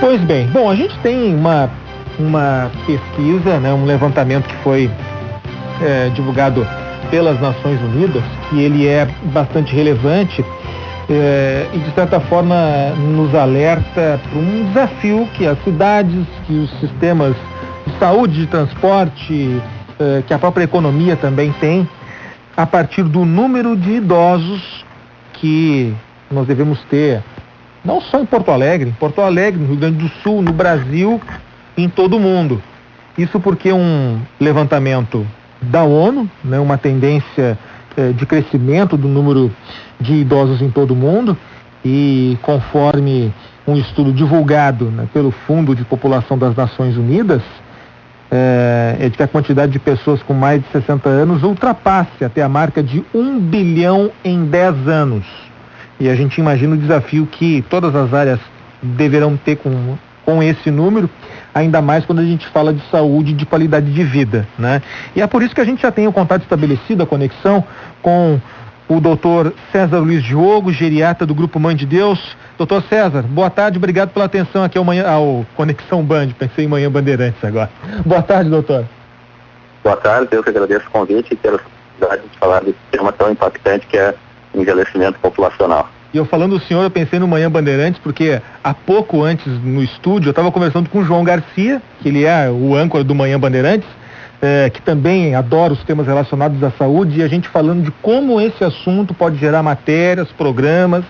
Pois bem, bom, a gente tem uma pesquisa, né, um levantamento que foi divulgado pelas Nações Unidas, que ele é bastante relevante e de certa forma nos alerta para um desafio que as cidades, que os sistemas de saúde, de transporte, que a própria economia também tem, a partir do número de idosos que nós devemos ter, não só em Porto Alegre, no Rio Grande do Sul, no Brasil, em todo o mundo. Isso porque um levantamento da ONU, né, uma tendência de crescimento do número de idosos em todo o mundo, e conforme um estudo divulgado, né, pelo Fundo de População das Nações Unidas, é de que a quantidade de pessoas com mais de 60 anos ultrapasse até a marca de 1 bilhão em 10 anos. E a gente imagina o desafio que todas as áreas deverão ter com esse número, ainda mais quando a gente fala de saúde e de qualidade de vida, né? E é por isso que a gente já tem o contato estabelecido, a conexão com o doutor César Luiz Diogo, geriatra do Grupo Mãe de Deus. Doutor César, boa tarde, obrigado pela atenção aqui ao Conexão Band, pensei em Manhã Bandeirantes agora. Boa tarde, doutor. Boa tarde, eu que agradeço o convite e pela oportunidade de falar desse tema tão impactante que é o envelhecimento populacional. E eu falando do senhor, eu pensei no Manhã Bandeirantes, porque há pouco antes no estúdio eu estava conversando com o João Garcia, que ele é o âncora do Manhã Bandeirantes, que também adora os temas relacionados à saúde, e a gente falando de como esse assunto pode gerar matérias, programas,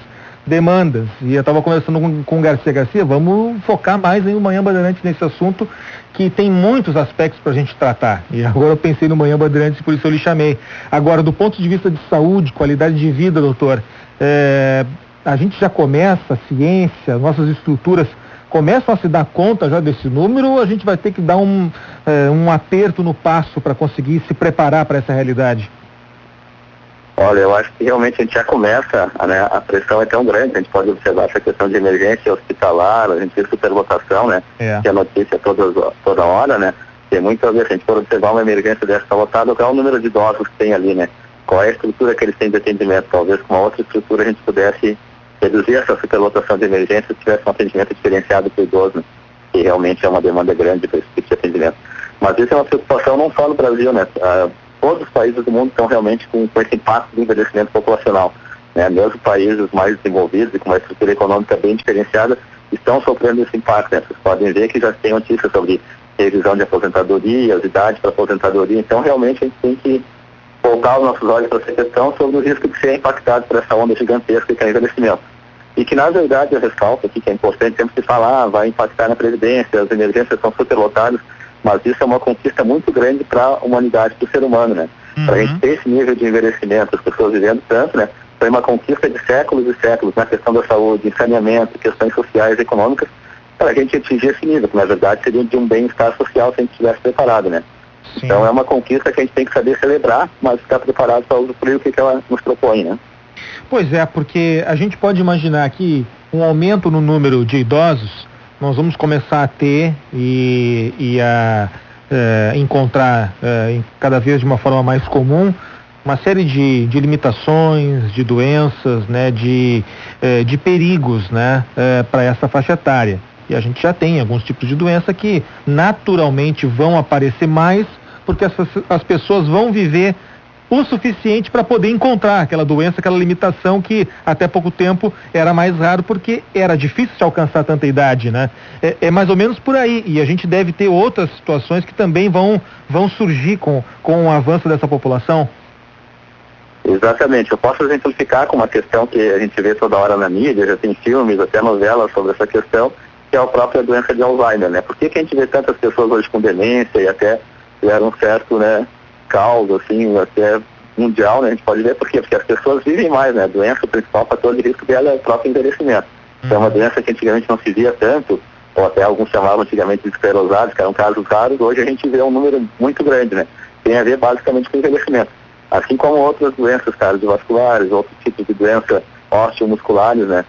demandas. E eu estava conversando com o Garcia, vamos focar mais em o Manhã Bandeirantes nesse assunto, que tem muitos aspectos para a gente tratar. E agora eu pensei no Manhã Bandeirantes, por isso eu lhe chamei. Agora, do ponto de vista de saúde, qualidade de vida, doutor, a gente já começa, a ciência, nossas estruturas começam a se dar conta já desse número, ou a gente vai ter que dar um aperto no passo para conseguir se preparar para essa realidade? Olha, eu acho que realmente a gente já começa, né, a pressão é tão grande, a gente pode observar essa questão de emergência hospitalar, a gente vê superlotação, né, que é a notícia toda hora, né, tem muitas vezes a gente pode observar uma emergência dessa lotada, qual é o número de idosos que tem ali, né, qual é a estrutura que eles têm de atendimento, talvez com uma outra estrutura a gente pudesse reduzir essa superlotação de emergência se tivesse um atendimento diferenciado para o idoso, né, que realmente é uma demanda grande para esse tipo de atendimento. Mas isso é uma preocupação não só no Brasil, né, todos os países do mundo estão realmente com esse impacto do envelhecimento populacional, né? Mesmo países mais desenvolvidos e com uma estrutura econômica bem diferenciada estão sofrendo esse impacto, né? Vocês podem ver que já tem notícias sobre revisão de aposentadorias, idade para aposentadoria, então realmente a gente tem que voltar os nossos olhos para essa questão sobre o risco de ser impactado por essa onda gigantesca que é o envelhecimento. E que na verdade eu ressalto aqui que é importante sempre se falar, vai impactar na Previdência, as emergências são superlotadas, mas isso é uma conquista muito grande para a humanidade, para o ser humano, né? Para a gente ter esse nível de envelhecimento, as pessoas vivendo tanto, né? Foi uma conquista de séculos e séculos na questão da saúde, saneamento, questões sociais e econômicas, para a gente atingir esse nível, que na verdade seria de um bem-estar social se a gente estivesse preparado, né? Sim. Então é uma conquista que a gente tem que saber celebrar, mas estar preparado para usufruir o que ela nos propõe, né? Pois é, porque a gente pode imaginar que um aumento no número de idosos nós vamos começar a ter e a encontrar cada vez de uma forma mais comum uma série de limitações, de doenças, né, de perigos, né, para essa faixa etária. E a gente já tem alguns tipos de doença que naturalmente vão aparecer mais porque as pessoas vão viver o suficiente para poder encontrar aquela doença, aquela limitação que até pouco tempo era mais raro porque era difícil de alcançar tanta idade, né? É mais ou menos por aí, e a gente deve ter outras situações que também vão surgir com o avanço dessa população. Exatamente, eu posso exemplificar com uma questão que a gente vê toda hora na mídia, já tem filmes, até novelas sobre essa questão, que é a própria doença de Alzheimer, né? Por que a gente vê tantas pessoas hoje com demência e até tiveram um certo, né, caos, assim, até mundial, né? A gente pode ver por quê? Porque as pessoas vivem mais, né? A doença, o principal fator de risco dela é o próprio envelhecimento. Então é uma doença que antigamente não se via tanto, ou até alguns chamavam antigamente de esclerosados, que eram casos raros, hoje a gente vê um número muito grande, né? Tem a ver basicamente com o envelhecimento. Assim como outras doenças cardiovasculares, outros tipos de doença osteomusculares, né?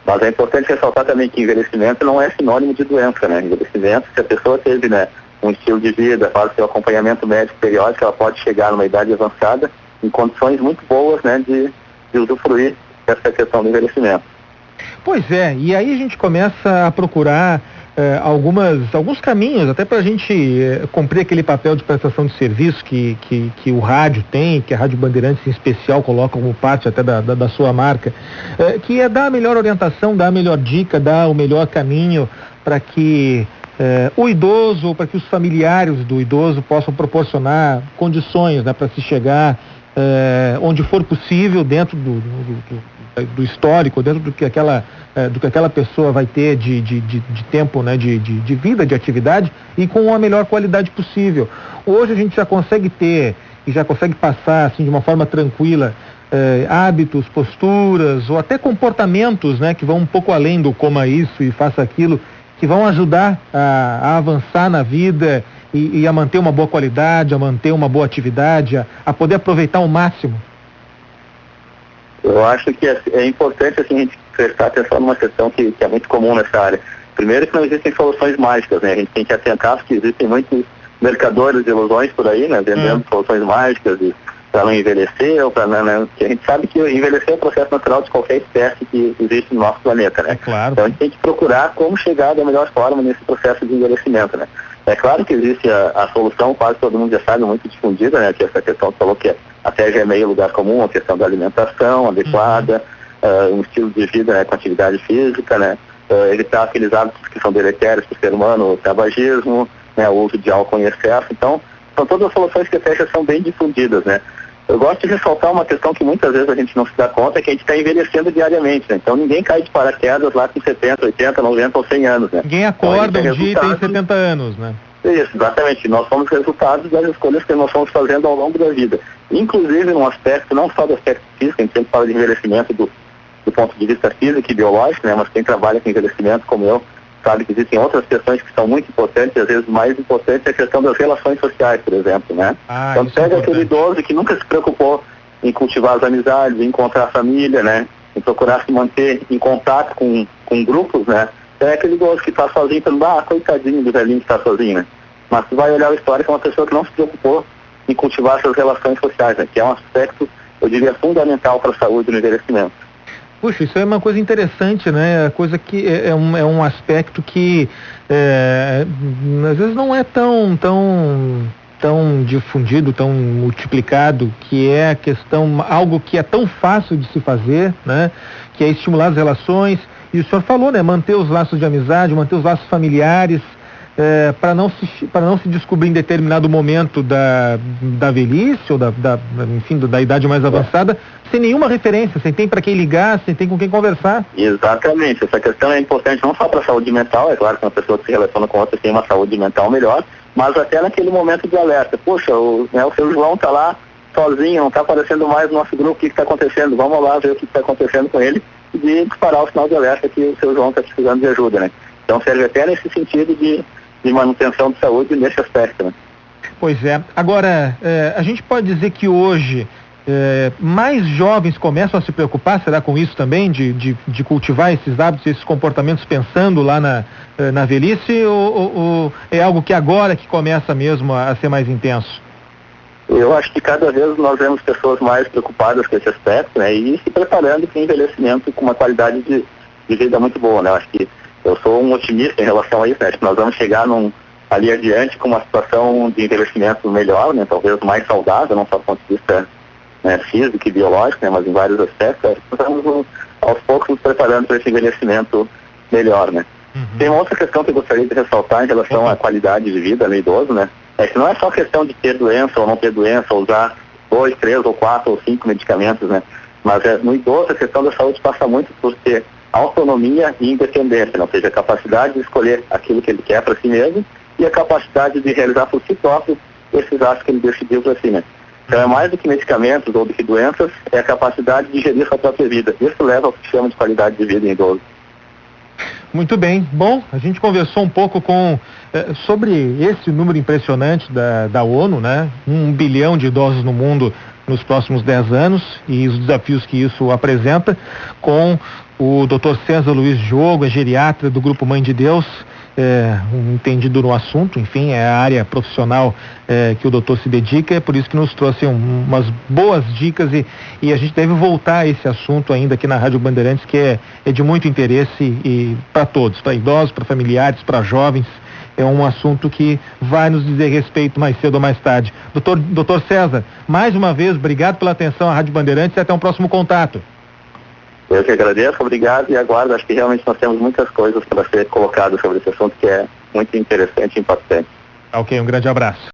Mas é importante ressaltar também que envelhecimento não é sinônimo de doença, né? Envelhecimento, se a pessoa teve, né, um estilo de vida, faz seu acompanhamento médico periódico, ela pode chegar numa idade avançada em condições muito boas, né, de usufruir dessa questão do envelhecimento. Pois é, e aí a gente começa a procurar alguns caminhos, até para a gente cumprir aquele papel de prestação de serviço que o rádio tem, que a Rádio Bandeirantes em especial coloca como parte até da sua marca, que é dar a melhor orientação, dar a melhor dica, dar o melhor caminho para que o idoso, para que os familiares do idoso possam proporcionar condições, né, para se chegar onde for possível, dentro do histórico, dentro do que aquela pessoa vai ter de tempo, né, de vida, de atividade, e com a melhor qualidade possível. Hoje a gente já consegue ter e já consegue passar assim de uma forma tranquila hábitos, posturas ou até comportamentos, né, que vão um pouco além do coma isso e faça aquilo, que vão ajudar a avançar na vida e a manter uma boa qualidade, a manter uma boa atividade, a poder aproveitar ao máximo. Eu acho que é importante assim, a gente prestar atenção numa questão que é muito comum nessa área. Primeiro, que não existem soluções mágicas, né? A gente tem que atentar que existem muitos mercadores de ilusões por aí, né? Vendendo soluções mágicas para não envelhecer, ou para né? Que a gente sabe que envelhecer é um processo natural de qualquer espécie que existe no nosso planeta, né? Claro. Então a gente tem que procurar como chegar da melhor forma nesse processo de envelhecimento, né? É claro que existe a solução, quase todo mundo já sabe, muito difundida, né? Que essa questão que falou que até já é meio lugar comum, a questão da alimentação adequada, um estilo de vida, né, com atividade física, né? Evitar aqueles hábitos que são deletérios para o ser humano, o tabagismo, né, o uso de álcool em excesso. Então, são todas soluções que até já são bem difundidas, né? Eu gosto de ressaltar uma questão que muitas vezes a gente não se dá conta, é que a gente está envelhecendo diariamente, né? Então ninguém cai de paraquedas lá com 70, 80, 90 ou 100 anos, né? Ninguém acorda um dia e tem 70 anos, né? Isso, exatamente. Nós somos resultados das escolhas que nós fomos fazendo ao longo da vida. Inclusive num aspecto, não só do aspecto físico, a gente sempre fala de envelhecimento do ponto de vista físico e biológico, né? Mas quem trabalha com envelhecimento, como eu, sabe que existem outras questões que são muito importantes, e às vezes mais importante é a questão das relações sociais, por exemplo, né? Então pega aquele idoso que nunca se preocupou em cultivar as amizades, em encontrar a família, né? Em procurar se manter em contato com grupos, né? É aquele idoso que está sozinho, falando, coitadinho do velhinho que está sozinho, né? Mas tu vai olhar a história que é uma pessoa que não se preocupou em cultivar essas relações sociais, né? Que é um aspecto, eu diria, fundamental para a saúde no envelhecimento. Puxa, isso é uma coisa interessante, né? Coisa que é um aspecto que às vezes não é tão difundido, tão multiplicado, que é a questão, algo que é tão fácil de se fazer, né? Que é estimular as relações, e o senhor falou, né? Manter os laços de amizade, manter os laços familiares, para não se descobrir em determinado momento da velhice ou da idade mais avançada, sem nenhuma referência, sem ter para quem ligar, sem ter com quem conversar. Exatamente, essa questão é importante não só para a saúde mental, é claro que uma pessoa que se relaciona com outra tem uma saúde mental melhor, mas até naquele momento de alerta. Poxa, o seu João está lá sozinho, não está aparecendo mais no nosso grupo, o que está acontecendo? Vamos lá ver o que está acontecendo com ele e de disparar o sinal de alerta que o seu João está precisando de ajuda, né? Então serve até nesse sentido de manutenção de saúde nesse aspecto, né? Pois é. Agora, a gente pode dizer que hoje mais jovens começam a se preocupar, será com isso também, de cultivar esses hábitos, esses comportamentos pensando lá na velhice, ou é algo que agora que começa mesmo a ser mais intenso? Eu acho que cada vez nós vemos pessoas mais preocupadas com esse aspecto, né, e se preparando para o envelhecimento com uma qualidade de vida muito boa, né? Eu acho que eu sou um otimista em relação a isso, né? Acho que nós vamos chegar ali adiante com uma situação de envelhecimento melhor, né? Talvez mais saudável, não só do ponto de vista físico e biológico, né? Mas em vários aspectos. Nós estamos aos poucos nos preparando para esse envelhecimento melhor, né? Tem uma outra questão que eu gostaria de ressaltar em relação à qualidade de vida no idoso, né? É que não é só questão de ter doença ou não ter doença, ou usar 2, 3 ou 4 ou 5 medicamentos, né? Mas no idoso a questão da saúde passa muito por ter autonomia e independência, né? Ou seja, a capacidade de escolher aquilo que ele quer para si mesmo e a capacidade de realizar por si próprio esses atos que ele decidiu para si, né? Então é mais do que medicamentos ou do que doenças, é a capacidade de gerir sua própria vida. Isso leva ao que chama de qualidade de vida em idoso. Muito bem. Bom, a gente conversou um pouco sobre esse número impressionante da ONU, né? 1 bilhão de idosos no mundo nos próximos 10 anos e os desafios que isso apresenta, com o Dr. César Luiz Diogo, geriatra do Grupo Mãe de Deus, entendido no assunto, enfim, é a área profissional que o doutor se dedica, é por isso que nos trouxe umas boas dicas e a gente deve voltar a esse assunto ainda aqui na Rádio Bandeirantes, que é de muito interesse e para todos, para idosos, para familiares, para jovens. É um assunto que vai nos dizer respeito mais cedo ou mais tarde. Doutor César, mais uma vez, obrigado pela atenção à Rádio Bandeirantes e até um próximo contato. Eu que agradeço, obrigado e aguardo. Acho que realmente nós temos muitas coisas para ser colocadas sobre esse assunto que é muito interessante e impactante. Ok, um grande abraço.